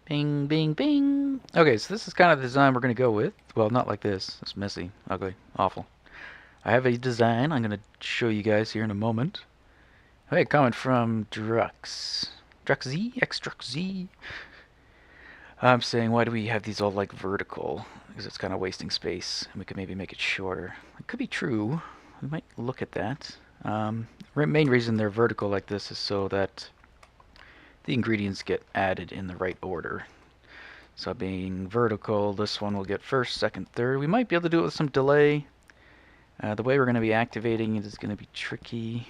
Bing, bing, bing. Okay, so this is kind of the design we're going to go with. Well, not like this. It's messy, ugly, awful. I have a design I'm going to show you guys here in a moment. Okay, comment from Drux. DruxZ? XDruxZ? I'm saying, why do we have these all like vertical? Because it's kind of wasting space, and we could maybe make it shorter. It could be true. We might look at that. Main reason they're vertical like this is so that the ingredients get added in the right order. So being vertical, this one will get first, second, third. We might be able to do it with some delay. The way we're going to be activating it is going to be tricky.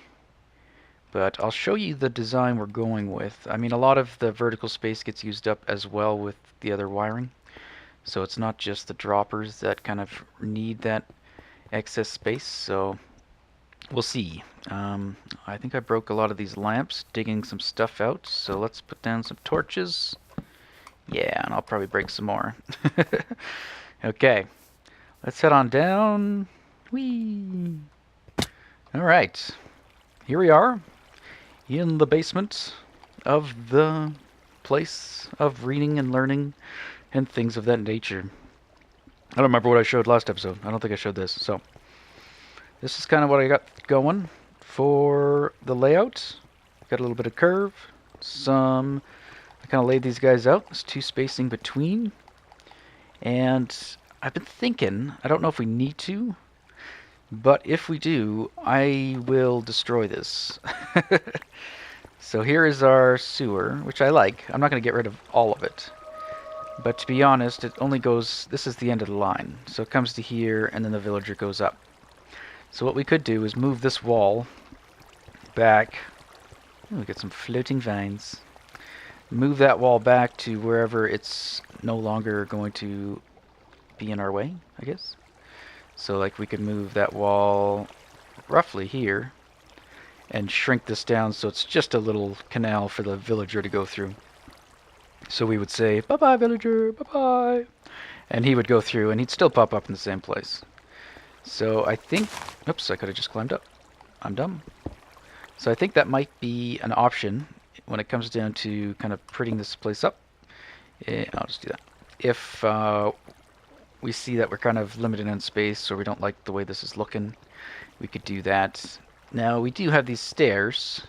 But I'll show you the design we're going with. I mean, a lot of the vertical space gets used up as well with the other wiring. So it's not just the droppers that kind of need that excess space. So we'll see. I think I broke a lot of these lamps digging some stuff out. So let's put down some torches. Yeah, and I'll probably break some more. Okay, let's head on down. Whee! Alright, here we are in the basement of the place of reading and learning and things of that nature. I don't remember what I showed last episode. I don't think I showed this. So, this is kind of what I got going for the layout. Got a little bit of curve, I kind of laid these guys out. There's 2 spacing between. And I've been thinking, I don't know if we need to, but if we do, I will destroy this. So here is our sewer, which I like. I'm not going to get rid of all of it. But to be honest, it only goes, this is the end of the line. So it comes to here, and then the villager goes up. So what we could do is move this wall back. Oh, we get some floating vines. Move that wall back to wherever it's no longer going to be in our way, I guess. So like we could move that wall roughly here and shrink this down so it's just a little canal for the villager to go through. So we would say, bye-bye villager, bye-bye. And he would go through and he'd still pop up in the same place. So I think, oops, I could have just climbed up. I'm dumb. So I think that might be an option when it comes down to kind of prettying this place up. I'll just do that. If we see that we're kind of limited on space or we don't like the way this is looking, we could do that. Now we do have these stairs,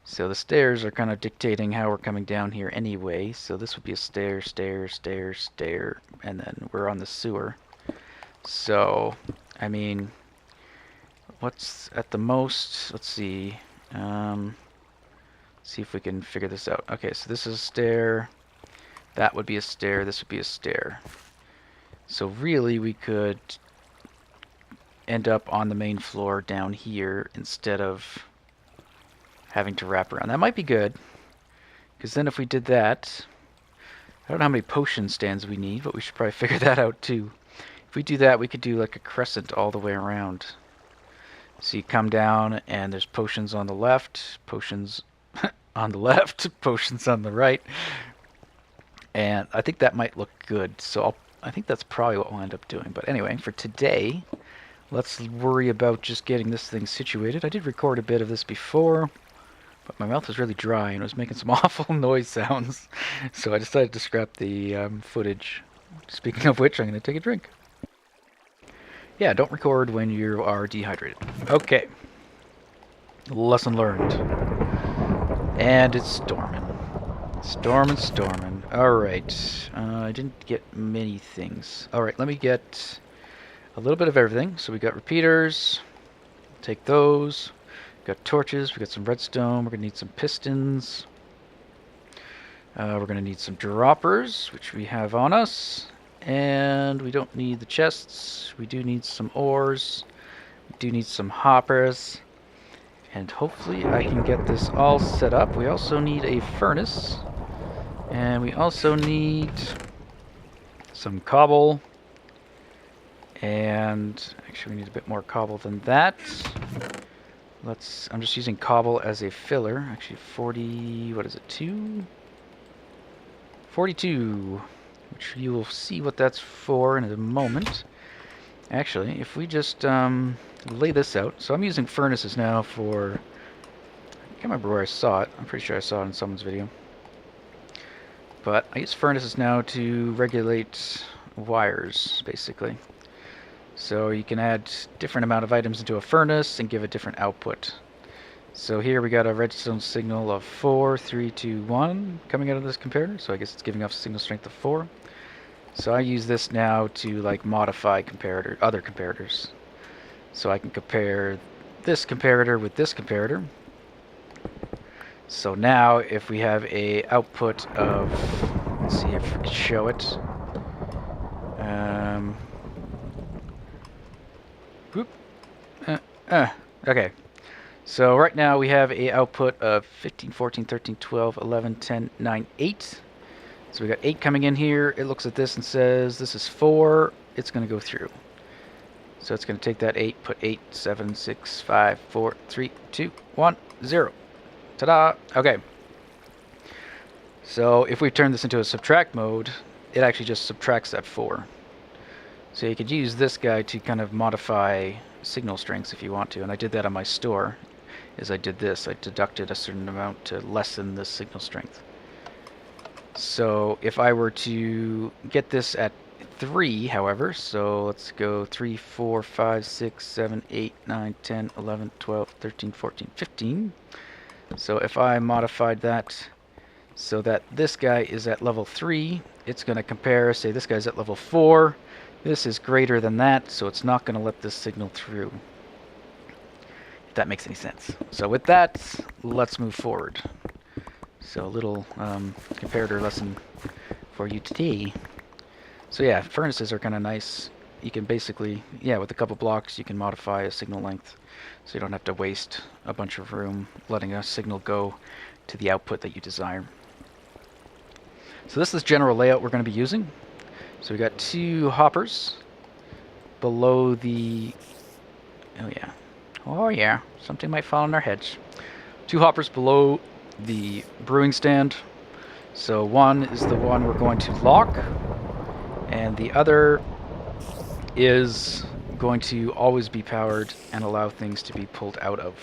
so the stairs are kind of dictating how we're coming down here anyway. So this would be a stair, stair, stair, stair, and then we're on the sewer. So I mean, what's at the most? Let's see. See if we can figure this out. Okay, so this is a stair. That would be a stair. This would be a stair. So really, we could end up on the main floor down here instead of having to wrap around. That might be good, because then if we did that, I don't know how many potion stands we need, but we should probably figure that out too. If we do that, we could do like a crescent all the way around. So you come down and there's potions on the left, potions on the left, potions on the right. And I think that might look good. So I think that's probably what we'll end up doing. But anyway, for today, let's worry about just getting this thing situated. I did record a bit of this before, but my mouth was really dry and it was making some awful noise sounds. So I decided to scrap the footage. Speaking of which, I'm going to take a drink. Yeah, don't record when you are dehydrated. Okay. Lesson learned. And it's storming. Storming. Alright. I didn't get many things. Alright, let me get a little bit of everything. So we got repeaters. Take those. We got torches. We got some redstone. We're going to need some pistons. We're going to need some droppers, which we have on us. And we don't need the chests. We do need some ores. We do need some hoppers. And hopefully I can get this all set up. We also need a furnace. And we also need some cobble. And actually we need a bit more cobble than that. I'm just using cobble as a filler. Actually 40, what is it, 2? 42. Which you will see what that's for in a moment. Actually, if we just lay this out. So I'm using furnaces now for... I can't remember where I saw it. I'm pretty sure I saw it in someone's video. But I use furnaces now to regulate wires, basically. So you can add different amount of items into a furnace and give a different output. So here we got a redstone signal of 4, 3, 2, 1 coming out of this comparator. So I guess it's giving off signal strength of 4. So I use this now to like modify other comparators. So I can compare this comparator with this comparator. So now if we have a output of, let's see if we can show it. Okay. So right now we have a output of 15, 14, 13, 12, 11, 10, 9, 8. So we got 8 coming in here. It looks at this and says this is 4. It's going to go through. So it's going to take that 8, put 8, 7, 6, 5, 4, 3, 2, 1, 0. Ta-da! Okay. So if we turn this into a subtract mode, it actually just subtracts that 4. So you could use this guy to kind of modify signal strengths if you want to. And I did that on my store. As I did this, I deducted a certain amount to lessen the signal strength. So if I were to get this at 3, however, so let's go 3, 4, 5, 6, 7, 8, 9, 10, 11, 12, 13, 14, 15. So if I modified that so that this guy is at level 3, it's going to compare, say this guy's at level 4. This is greater than that, so it's not going to let this signal through. If that makes any sense. So with that, let's move forward. So a little comparator lesson for you today. So yeah, furnaces are kind of nice. You can basically, yeah, with a couple blocks, you can modify a signal length. So you don't have to waste a bunch of room letting a signal go to the output that you desire. So this is the general layout we're going to be using. So we got 2 hoppers below the, oh yeah, something might fall on our heads. 2 hoppers below the brewing stand. So one is the one we're going to lock, and the other is going to always be powered and allow things to be pulled out of.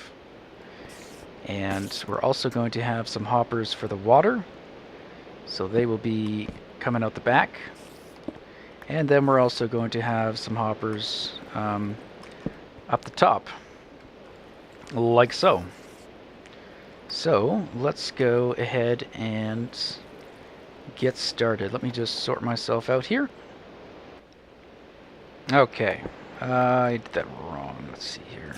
And we're also going to have some hoppers for the water, so they will be coming out the back. And then we're also going to have some hoppers up the top, like so. So let's go ahead and get started. Let me just sort myself out here. Okay, I did that wrong. Let's see here.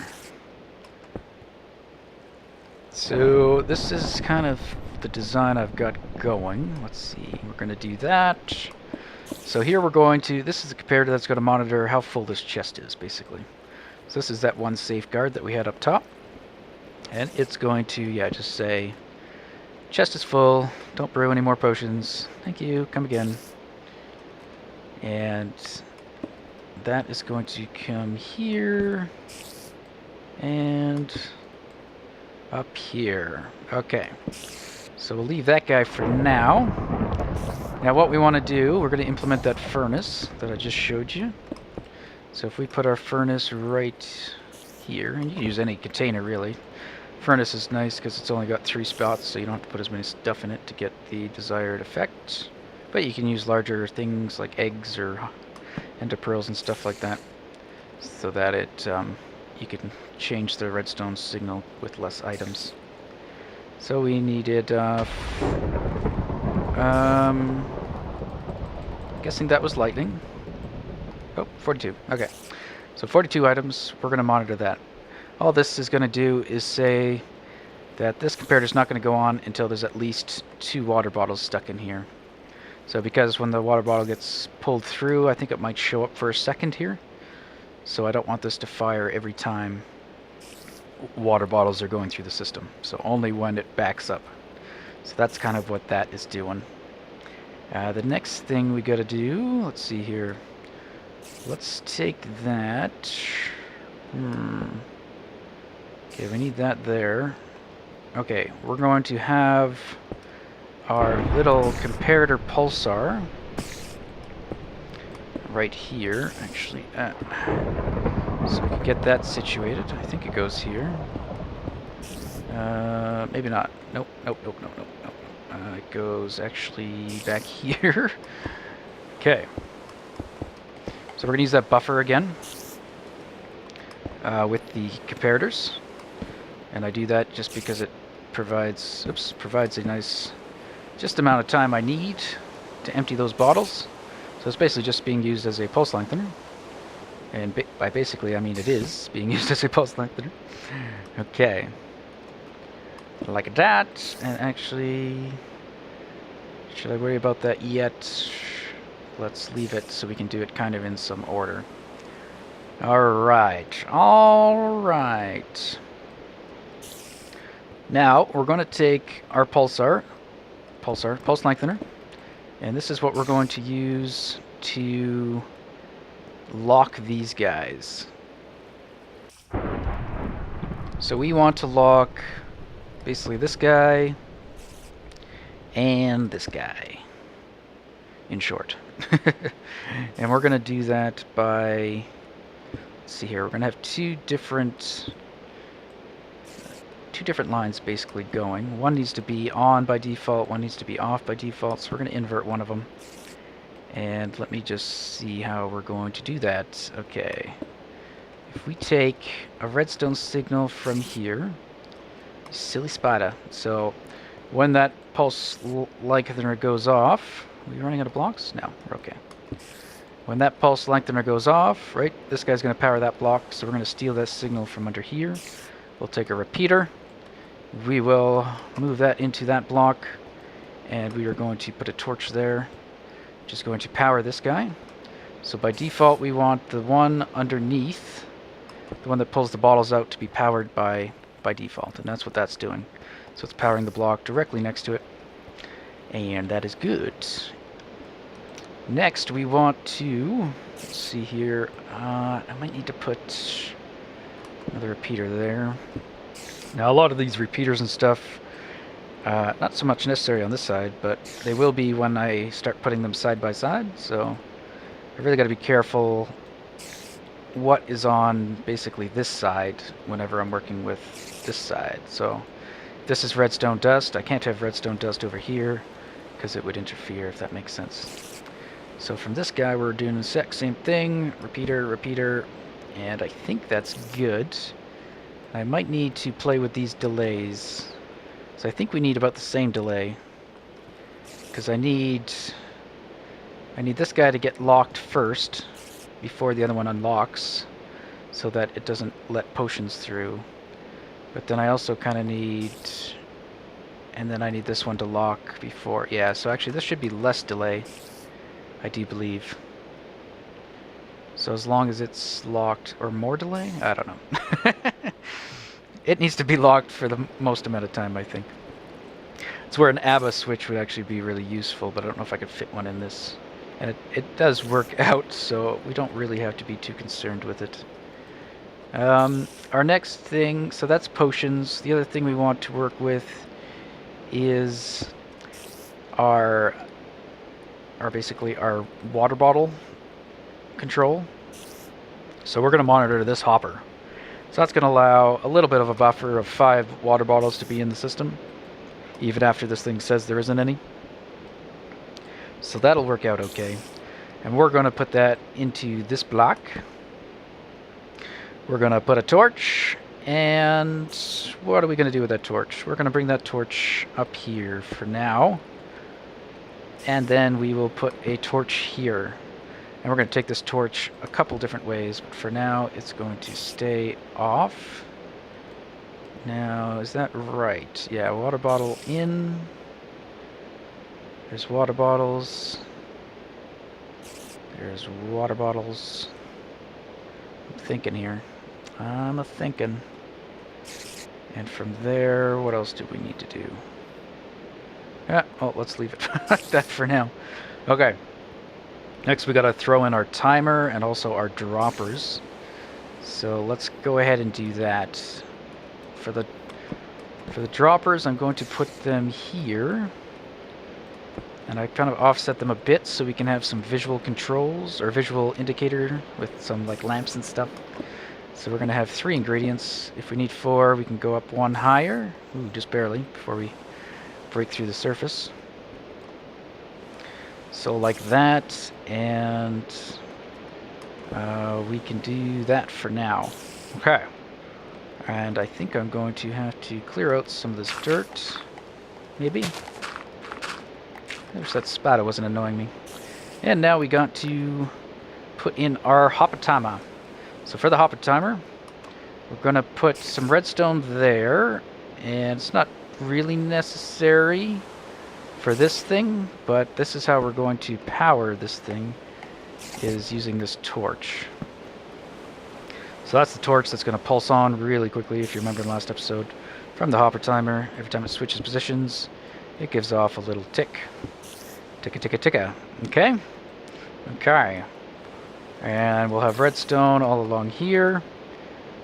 So this is kind of the design I've got going. Let's see, we're going to do that. So here we're going to, this is a comparator that's going to monitor how full this chest is, basically. So this is that one safeguard that we had up top. And it's going to, yeah, just say, chest is full, don't brew any more potions. Thank you, come again. And that is going to come here and up here. Okay, so we'll leave that guy for now. Now what we want to do, we're going to implement that furnace that I just showed you. So if we put our furnace right here, and you can use any container really. Furnace is nice because it's only got 3 spots, so you don't have to put as many stuff in it to get the desired effect. But you can use larger things like eggs or ender pearls and stuff like that, so that it you can change the redstone signal with less items. So we needed guessing that was lightning. Oh, 42. Okay. So 42 items. We're going to monitor that. All this is going to do is say that this comparator is not going to go on until there's at least 2 water bottles stuck in here. So because when the water bottle gets pulled through, I think it might show up for a second here. So I don't want this to fire every time water bottles are going through the system. So only when it backs up. So that's kind of what that is doing. The next thing we got to do, let's see here. Let's take that. Okay, we need that there. Okay, we're going to have our little comparator pulsar right here, actually. So we can get that situated. I think it goes here. Maybe not. Nope, nope, nope, nope, nope, nope. It goes actually back here. Okay. So we're going to use that buffer again with the comparators. And I do that just because it provides a nice just amount of time I need to empty those bottles. So it's basically just being used as a pulse lengthener. And by basically, I mean it is being used as a pulse lengthener. Okay. Like that. And actually, should I worry about that yet? Let's leave it so we can do it kind of in some order. Alright. Alright. Now, we're going to take our pulse lengthener, and this is what we're going to use to lock these guys. So we want to lock basically this guy and this guy, in short. And we're going to do that by, let's see here, we're going to have two different lines basically going. One needs to be on by default, one needs to be off by default, so we're going to invert one of them. And let me just see how we're going to do that. Okay. If we take a redstone signal from here, silly spider. So when that pulse lengthener goes off, are we running out of blocks? No, we're okay. When that pulse lengthener goes off, right, this guy's going to power that block, so we're going to steal that signal from under here. We'll take a repeater. We will move that into that block, and we are going to put a torch there, which is going to power this guy. So by default, we want the one underneath, the one that pulls the bottles out, to be powered by default, and that's what that's doing. So it's powering the block directly next to it, and that is good. Next, we want to, let's see here, I might need to put another repeater there. Now, a lot of these repeaters and stuff, not so much necessary on this side, but they will be when I start putting them side by side, so I really got to be careful what is on basically this side whenever I'm working with this side. So this is redstone dust. I can't have redstone dust over here because it would interfere, if that makes sense. So from this guy, we're doing the exact same thing, repeater, repeater, and I think that's good. I might need to play with these delays. So I think we need about the same delay, because I need this guy to get locked first before the other one unlocks, so that it doesn't let potions through. But then I also kind of need, and then I need this one to lock before. Yeah, so actually this should be less delay, I do believe. So as long as it's locked, or more delay? I don't know. It needs to be locked for the most amount of time, I think. It's where an ABBA switch would actually be really useful, but I don't know if I could fit one in this. And it does work out, so we don't really have to be too concerned with it. Our next thing, so that's potions. The other thing we want to work with is our basically our water bottle control. So we're going to monitor this hopper. So that's going to allow a little bit of a buffer of 5 water bottles to be in the system, even after this thing says there isn't any. So that'll work out okay. And we're going to put that into this block. We're going to put a torch, and what are we going to do with that torch? We're going to bring that torch up here for now, and then we will put a torch here. And we're going to take this torch a couple different ways, but for now it's going to stay off. Now, is that right? Yeah, water bottle in. There's water bottles. There's water bottles. I'm thinking here. I'm a-thinking. And from there, what else do we need to do? Yeah, well, let's leave it like that for now. Okay. Next, we got to throw in our timer and also our droppers. So let's go ahead and do that. For the droppers, I'm going to put them here. And I kind of offset them a bit so we can have some visual controls, or visual indicator with some like lamps and stuff. So we're going to have 3 ingredients. If we need 4, we can go up 1 higher. Ooh, just barely, before we break through the surface. So like that, and we can do that for now. Okay. And I think I'm going to have to clear out some of this dirt. Maybe. There's that spot, it wasn't annoying me. And now we got to put in our hopper timer. So for the hopper timer, we're going to put some redstone there. And it's not really necessary for this thing, but this is how we're going to power this thing, is using this torch. So that's the torch that's going to pulse on really quickly, if you remember in the last episode, from the hopper timer. Every time it switches positions, it gives off a little tick. Ticka, ticka, ticka. Okay? Okay. And we'll have redstone all along here.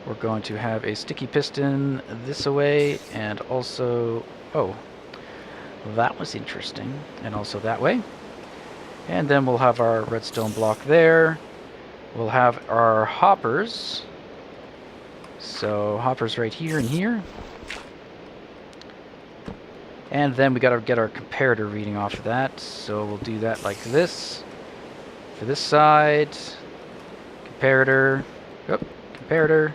We're going to have a sticky piston this way, and also... oh, that was interesting. And also that way. And then we'll have our redstone block there. We'll have our hoppers. So hoppers right here and here. And then we got to get our comparator reading off of that. So we'll do that like this. For this side, comparator, comparator,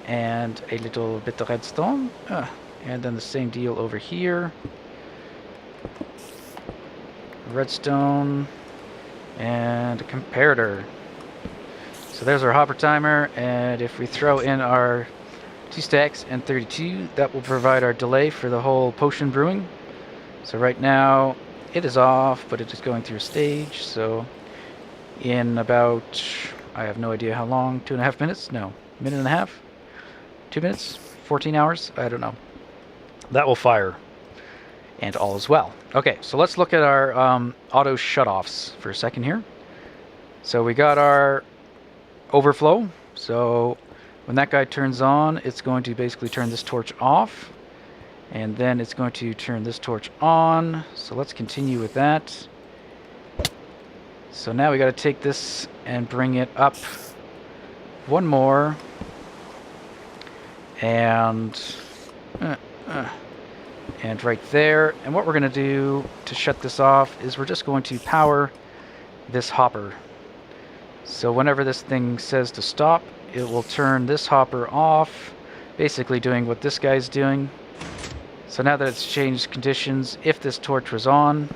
and a little bit of redstone. And then the same deal over here. Redstone and a comparator. So there's our hopper timer, and if we throw in our 2 stacks and 32, that will provide our delay for the whole potion brewing. So right now it is off, but it is going through a stage. So in about, I have no idea how long, 2.5 minutes? No, minute and a half? 2 minutes? 14 hours? I don't know. That will fire. And all is well. Okay, so let's look at our auto shutoffs for a second here. So we got our overflow. So when that guy turns on, it's going to basically turn this torch off. And then it's going to turn this torch on. So let's continue with that. So now we got to take this and bring it up one more. And right there. And what we're going to do to shut this off is we're just going to power this hopper. So whenever this thing says to stop, it will turn this hopper off, basically doing what this guy's doing. So now that it's changed conditions, if this torch was on,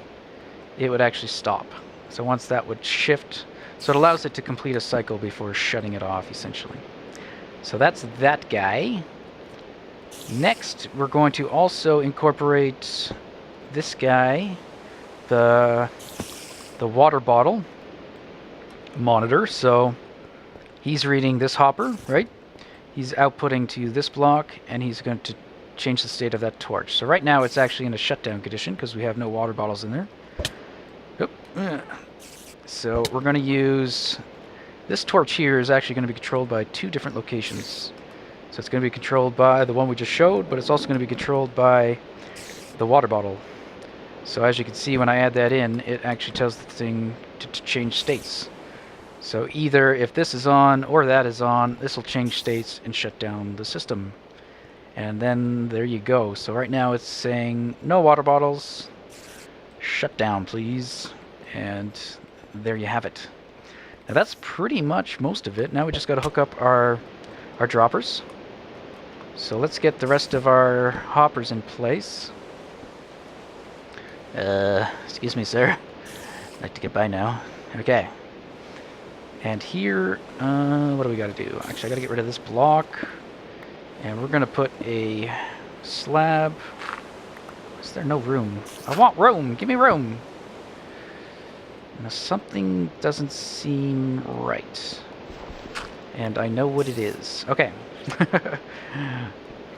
it would actually stop. So once that would shift, so it allows it to complete a cycle before shutting it off, essentially. So that's that guy. Next, we're going to also incorporate this guy, the water bottle monitor. So he's reading this hopper, right? He's outputting to this block, and he's going to change the state of that torch. So right now it's actually in a shutdown condition because we have no water bottles in there. So we're going to use this torch here is actually going to be controlled by 2 different locations. So it's going to be controlled by the one we just showed, but it's also going to be controlled by the water bottle. So as you can see, when I add that in, it actually tells the thing to change states. So either if this is on or that is on, this will change states and shut down the system. And then there you go. So right now it's saying no water bottles, shut down please, and there you have it. Now that's pretty much most of it. Now we just got to hook up our droppers. So let's get the rest of our hoppers in place. Excuse me, sir. I'd like to get by now. Okay. And here, what do we got to do? Actually, I got to get rid of this block. And we're going to put a slab. Is there no room? I want room! Give me room! Now, something doesn't seem right. And I know what it is. Okay.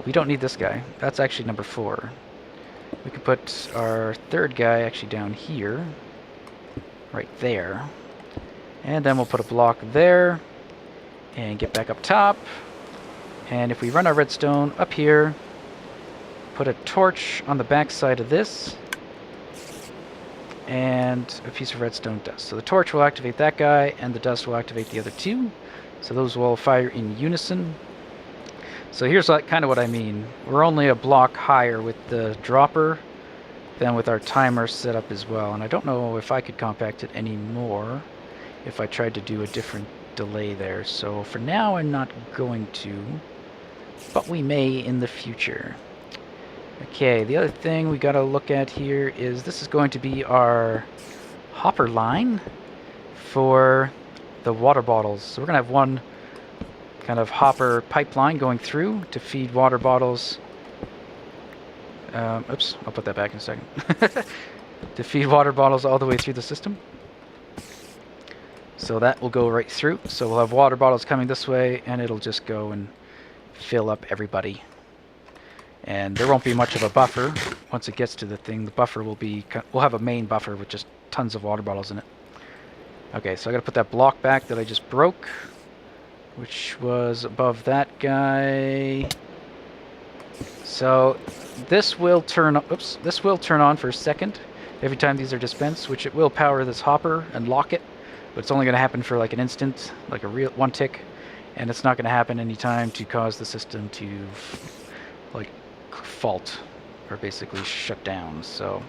We don't need this guy. That's actually number 4. We could put our 3rd guy actually down here. Right there. And then we'll put a block there. And get back up top. And if we run our redstone up here, put a torch on the back side of this. And a piece of redstone dust. So the torch will activate that guy, and the dust will activate the other 2. So those will fire in unison. So here's kind of what I mean. We're only a block higher with the dropper than with our timer set up as well. And I don't know if I could compact it anymore if I tried to do a different delay there. So for now, I'm not going to, but we may in the future. Okay, the other thing we got to look at here is this is going to be our hopper line for the water bottles. So we're going to have one kind of hopper pipeline going through to feed water bottles. Oops, I'll put that back in a second. To feed water bottles all the way through the system. So that will go right through. So we'll have water bottles coming this way, and it'll just go and fill up everybody. And there won't be much of a buffer once it gets to the thing. The buffer will be, we'll have a main buffer with just tons of water bottles in it. Okay, so I gotta put that block back that I just broke, which was above that guy. So this will turn, this will turn on for a second every time these are dispensed, which it will power this hopper and lock it, but it's only going to happen for like an instant, like a real one tick, and it's not going to happen any time to cause the system to like fault or basically shut down. So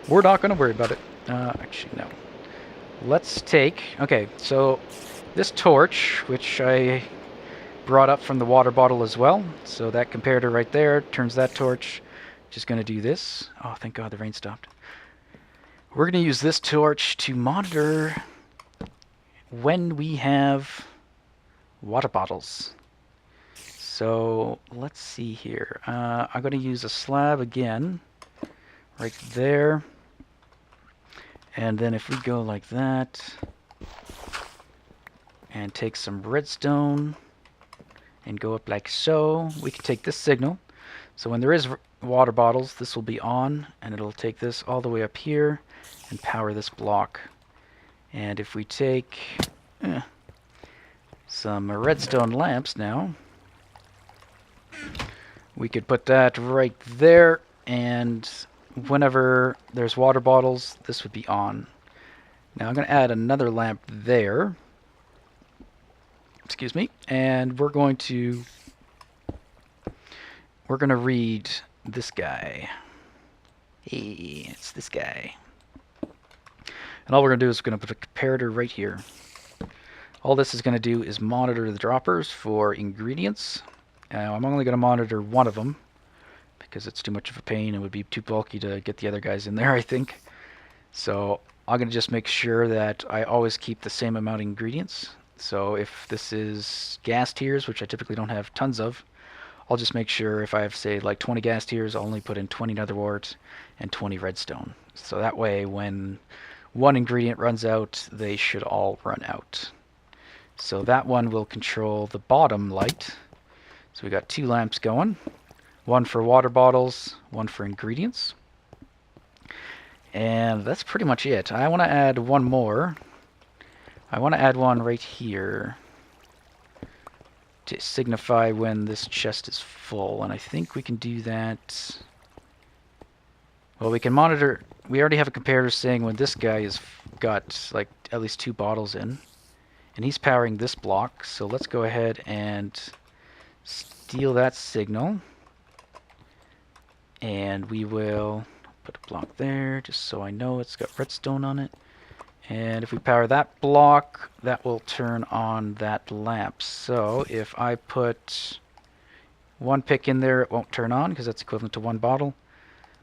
we're not going to worry about it. Actually, no. Let's take, okay, so this torch, which I brought up from the water bottle as well. So that comparator right there turns that torch. Just going to do this. Oh, thank God the rain stopped. We're going to use this torch to monitor when we have water bottles. So let's see here. I'm going to use a slab again right there. And then if we go like that and take some redstone and go up like so, we can take this signal. So when there is water bottles, this will be on, and it'll take this all the way up here and power this block. And if we take some redstone lamps now, we could put that right there, and whenever there's water bottles, this would be on. Now I'm going to add another lamp there. Excuse me. And we're going to read this guy. Hey, it's this guy. And all we're going to do is we're going to put a comparator right here. All this is going to do is monitor the droppers for ingredients. I'm only going to monitor one of them because it's too much of a pain. It would be too bulky to get the other guys in there, I think. So I'm going to just make sure that I always keep the same amount of ingredients. So if this is gas tiers, which I typically don't have tons of, I'll just make sure if I have, say, like 20 gas tiers, I'll only put in 20 netherwort and 20 redstone. So that way, when one ingredient runs out, they should all run out. So that one will control the bottom light. So we got two lamps going. One for water bottles, one for ingredients. And that's pretty much it. I want to add one more. I want to add one right here to signify when this chest is full, and I think we can do that. Well, we can monitor. We already have a comparator saying when this guy has got like at least 2 bottles in, and he's powering this block. So let's go ahead and steal that signal, and we will put a block there just so I know it's got redstone on it. And if we power that block, that will turn on that lamp. So if I put 1 pick in there, it won't turn on because that's equivalent to 1 bottle.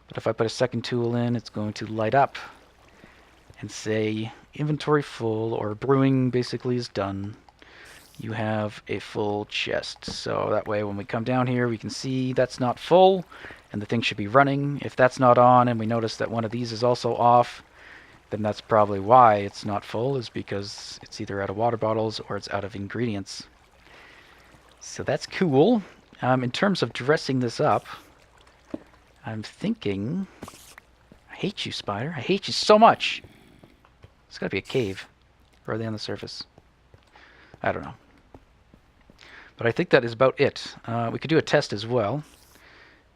But if I put a second tool in, it's going to light up and say inventory full, or brewing basically is done. You have a full chest. So that way when we come down here, we can see that's not full and the thing should be running. If that's not on and we notice that one of these is also off, then that's probably why it's not full, is because it's either out of water bottles or it's out of ingredients. So that's cool. In terms of dressing this up, I'm thinking... I hate you, spider. I hate you so much. It's got to be a cave. Or are they on the surface? I don't know. But I think that is about it. We could do a test as well.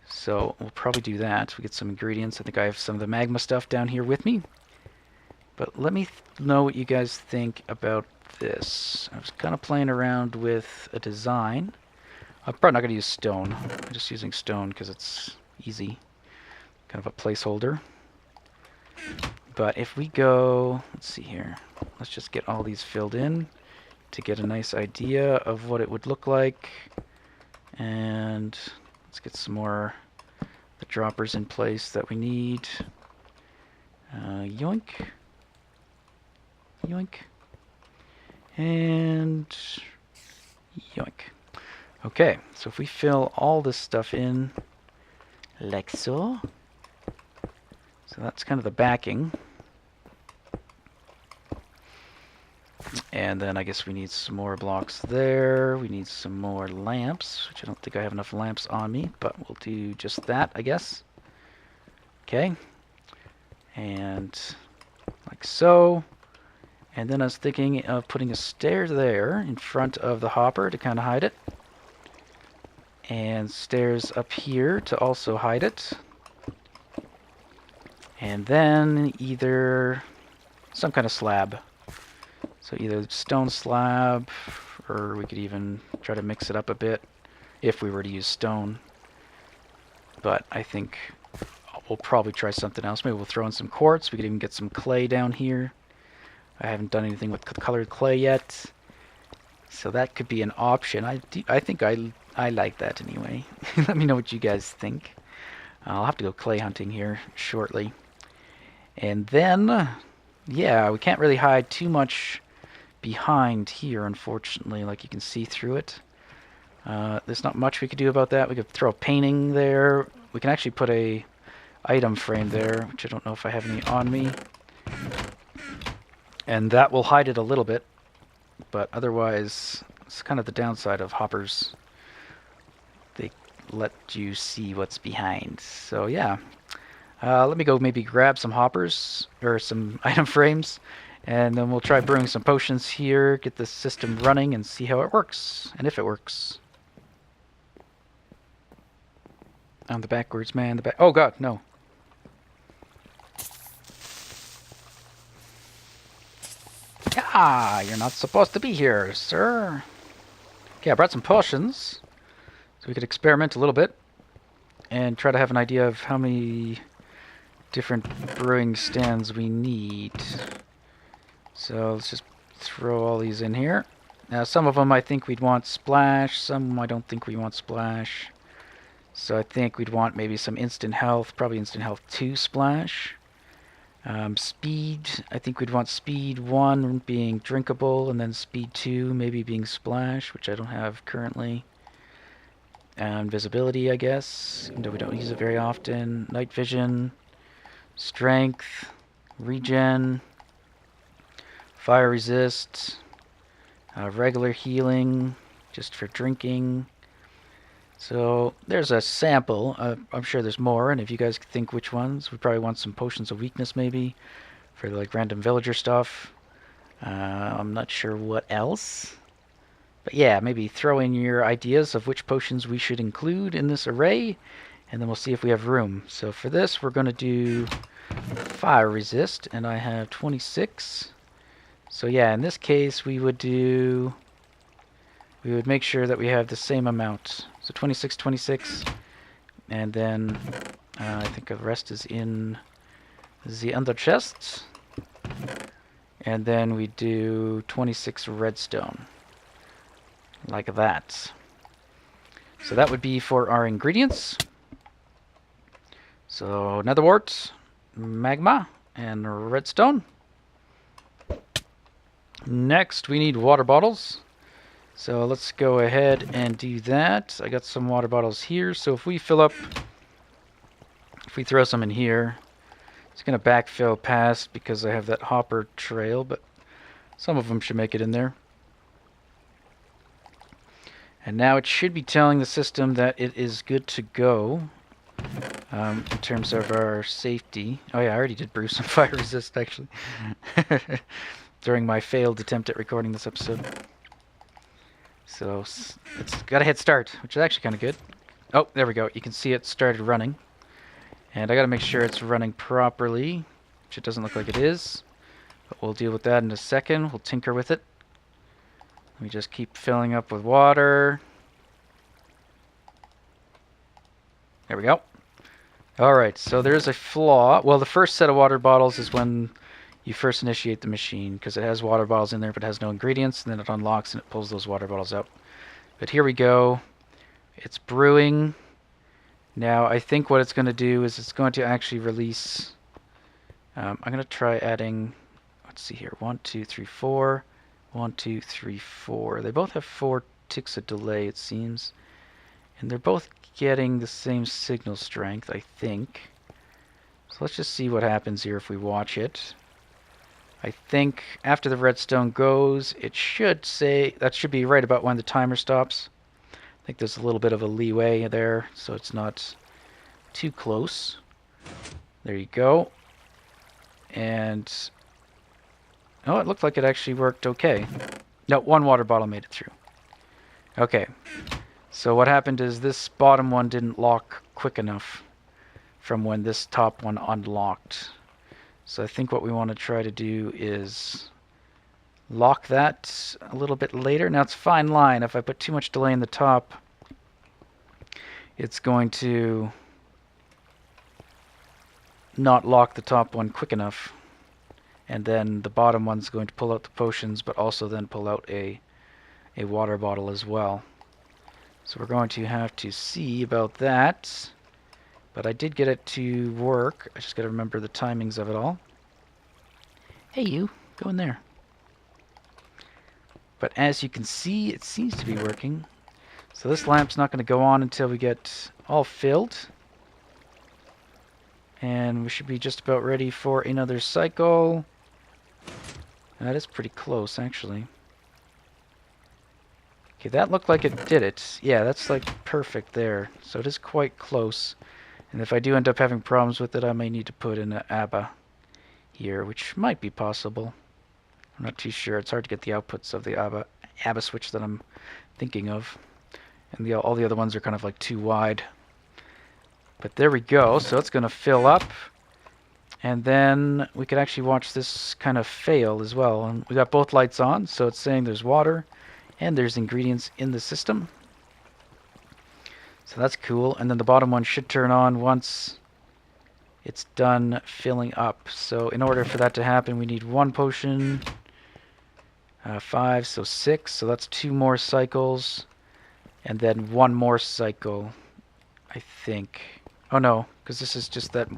So we'll probably do that. We get some ingredients. I think I have some of the magma stuff down here with me. But let me know what you guys think about this. I was kind of playing around with a design. I'm probably not going to use stone. I'm just using stone because it's easy. Kind of a placeholder. But if we go, let's see here. Let's just get all these filled in to get a nice idea of what it would look like. And let's get some more the droppers in place that we need. Yoink. Yoink. And yoink. Okay, so if we fill all this stuff in like so. So that's kind of the backing. And then I guess we need some more blocks there. We need some more lamps, which I don't think I have enough lamps on me, but we'll do just that, I guess. Okay. And like so. And then I was thinking of putting a stair there in front of the hopper to kind of hide it. And stairs up here to also hide it. And then either some kind of slab. So either stone slab, or we could even try to mix it up a bit if we were to use stone. But I think we'll probably try something else. Maybe we'll throw in some quartz. We could even get some clay down here. I haven't done anything with colored clay yet. So that could be an option. I think I like that anyway. Let me know what you guys think. I'll have to go clay hunting here shortly. And then, yeah, we can't really hide too much behind here, unfortunately. Like, you can see through it. There's not much we could do about that. We could throw a painting there. We can actually put a item frame there, which I don't know if I have any on me. And that will hide it a little bit. But otherwise, it's kind of the downside of hoppers. They let you see what's behind. So, yeah. Let me go maybe grab some hoppers, or some item frames, and then we'll try brewing some potions here, get this system running, and see how it works, and if it works. I'm the backwards man, oh god, no. Ah, you're not supposed to be here, sir. Okay, I brought some potions, so we could experiment a little bit, and try to have an idea of how many different brewing stands we need. So let's just throw all these in here. Now some of them I think we'd want splash, some I don't think we want splash. So I think we'd want maybe some instant health, probably instant health 2 splash. Speed, I think we'd want speed 1 being drinkable, and then speed 2 maybe being splash, which I don't have currently. And visibility, I guess, even though we don't use it very often. Night vision. Strength, regen, fire resist, regular healing, just for drinking. So there's a sample. I'm sure there's more, and if you guys think which ones, we probably want some potions of weakness maybe for like random villager stuff. I'm not sure what else. But yeah, maybe throw in your ideas of which potions we should include in this array, and then we'll see if we have room. So for this, we're going to do fire resist, and I have 26. So yeah, in this case, we would make sure that we have the same amount. So 26, 26, and then I think the rest is in the under chest. And then we do 26 redstone, like that. So that would be for our ingredients. So nether wart, magma, and redstone. Next, we need water bottles. So let's go ahead and do that. I got some water bottles here. So if we fill up, if we throw some in here, it's going to backfill past because I have that hopper trail, but some of them should make it in there. And now it should be telling the system that it is good to go in terms of our safety. Oh yeah, I already did brew some fire resist actually during my failed attempt at recording this episode. So it's got a head start, which is actually kind of good. Oh, there we go. You can see it started running. And I got to make sure it's running properly, which it doesn't look like it is. But we'll deal with that in a second. We'll tinker with it. We just keep filling up with water. There we go. Alright, so there's a flaw. Well, the first set of water bottles is when you first initiate the machine, because it has water bottles in there but has no ingredients, and then it unlocks and it pulls those water bottles out. But here we go. It's brewing. Now, I think what it's going to do is it's going to actually release... I'm going to try adding... Let's see here. 1, 2, 3, 4. 1, 2, 3, 4. They both have 4 ticks of delay, it seems. And they're both getting the same signal strength, I think. So let's just see what happens here if we watch it. I think after the redstone goes, it should say... That should be right about when the timer stops. I think there's a little bit of a leeway there, so it's not too close. There you go. And... Oh, it looked like it actually worked okay. No, 1 water bottle made it through. Okay. So what happened is this bottom one didn't lock quick enough from when this top one unlocked. So I think what we want to try to do is lock that a little bit later. Now it's a fine line. If I put too much delay in the top, it's going to not lock the top one quick enough. And then the bottom one's going to pull out the potions, but also then pull out a water bottle as well. So we're going to have to see about that. But I did get it to work. I just got to remember the timings of it all. Hey you, go in there. But as you can see, it seems to be working. So this lamp's not going to go on until we get all filled. And we should be just about ready for another cycle. That is pretty close, actually. Okay, that looked like it did it. Yeah, that's like perfect there. So it is quite close. And if I do end up having problems with it, I may need to put in an ABBA here, which might be possible. I'm not too sure. It's hard to get the outputs of the ABBA switch that I'm thinking of. And all the other ones are kind of like too wide. But there we go. So it's going to fill up. And then we could actually watch this kind of fail as well. And we got both lights on, so it's saying there's water and there's ingredients in the system. So that's cool. And then the bottom one should turn on once it's done filling up. So in order for that to happen, we need 1 potion, 5, so 6. So that's 2 more cycles, and then 1 more cycle, I think. Oh no, because this is just that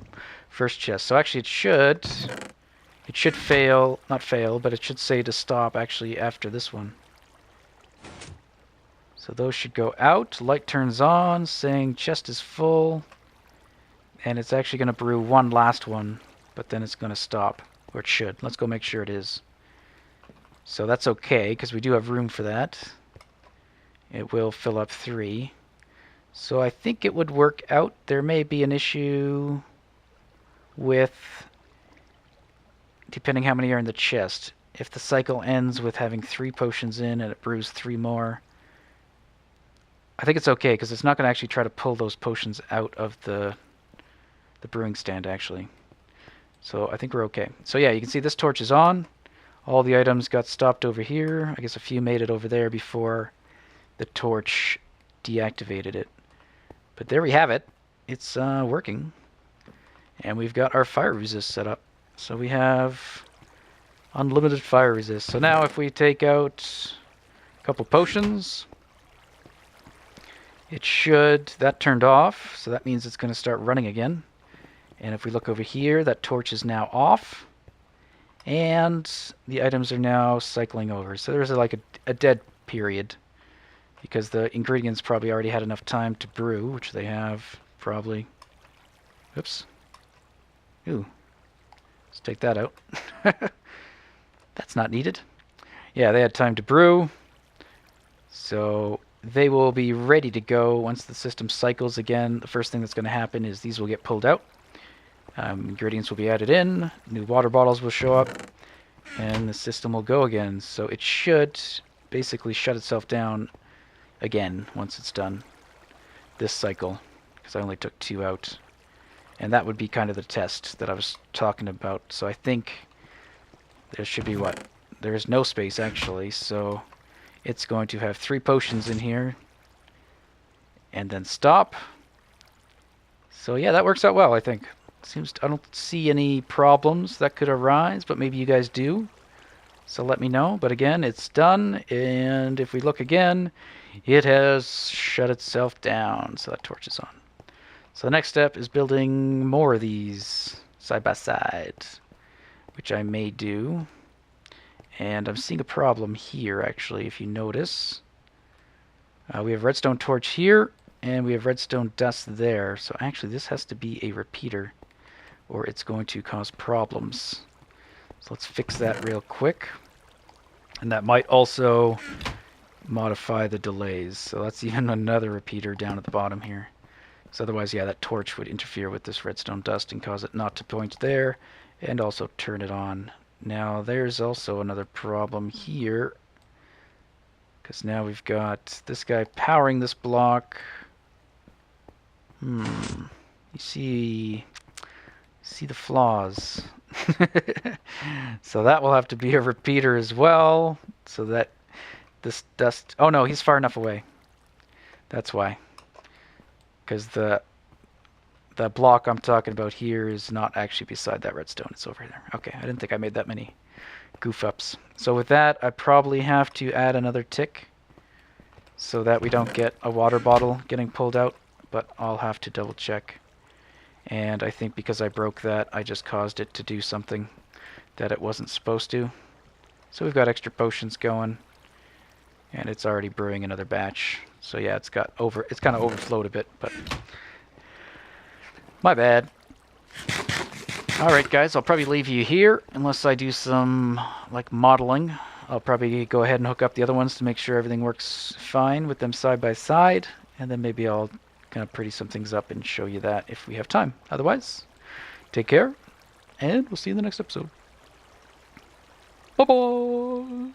first chest. So actually it should fail, not fail, but it should say to stop actually after this one. So those should go out. Light turns on, saying chest is full. And it's actually going to brew 1 last one, but then it's going to stop. Or it should. Let's go make sure it is. So that's okay, because we do have room for that. It will fill up 3. So I think it would work out. There may be an issue with, depending how many are in the chest. If the cycle ends with having 3 potions in and it brews 3 more, I think it's okay, because it's not going to actually try to pull those potions out of the brewing stand, actually. So I think we're okay. So yeah, you can see this torch is on. All the items got stopped over here. I guess a few made it over there before the torch deactivated it. But there we have it. It's working. And we've got our fire resist set up. So we have unlimited fire resist. So now if we take out a couple potions, it should, that turned off, so that means it's going to start running again. And if we look over here, that torch is now off. And the items are now cycling over. So there's like a dead period, because the ingredients probably already had enough time to brew, which they have probably. Oops. Ooh. Let's take that out. That's not needed. Yeah, they had time to brew. So they will be ready to go once the system cycles again. The first thing that's going to happen is these will get pulled out. Ingredients will be added in. New water bottles will show up. And the system will go again. So it should basically shut itself down again once it's done this cycle, because I only took 2 out. And that would be kind of the test that I was talking about. So I think there should be what? There is no space actually, so it's going to have 3 potions in here and then stop. So yeah, that works out well, I think. I don't see any problems that could arise, but maybe you guys do. So let me know. But again, it's done. And if we look again, it has shut itself down. So that torch is on. So the next step is building more of these side by side, which I may do. And I'm seeing a problem here, actually, if you notice. We have redstone torch here, and we have redstone dust there. So actually, this has to be a repeater, or it's going to cause problems. So let's fix that real quick. And that might also modify the delays. So that's even another repeater down at the bottom here. So otherwise, yeah, that torch would interfere with this redstone dust and cause it not to point there, and also turn it on. Now, there's also another problem here, because now we've got this guy powering this block. You see the flaws. So that will have to be a repeater as well, so that this dust... Oh no, he's far enough away. That's why. Because the block I'm talking about here is not actually beside that redstone. It's over there. Okay, I didn't think I made that many goof ups. So with that, I probably have to add another tick so that we don't get a water bottle getting pulled out, but I'll have to double check. And I think because I broke that, I just caused it to do something that it wasn't supposed to. So we've got extra potions going, and it's already brewing another batch. So yeah, it's kind of overflowed a bit, but my bad. Alright guys, I'll probably leave you here unless I do some like modeling. I'll probably go ahead and hook up the other ones to make sure everything works fine with them side by side, and then maybe I'll kind of pretty some things up and show you that if we have time. Otherwise, take care, and we'll see you in the next episode. Bye-bye!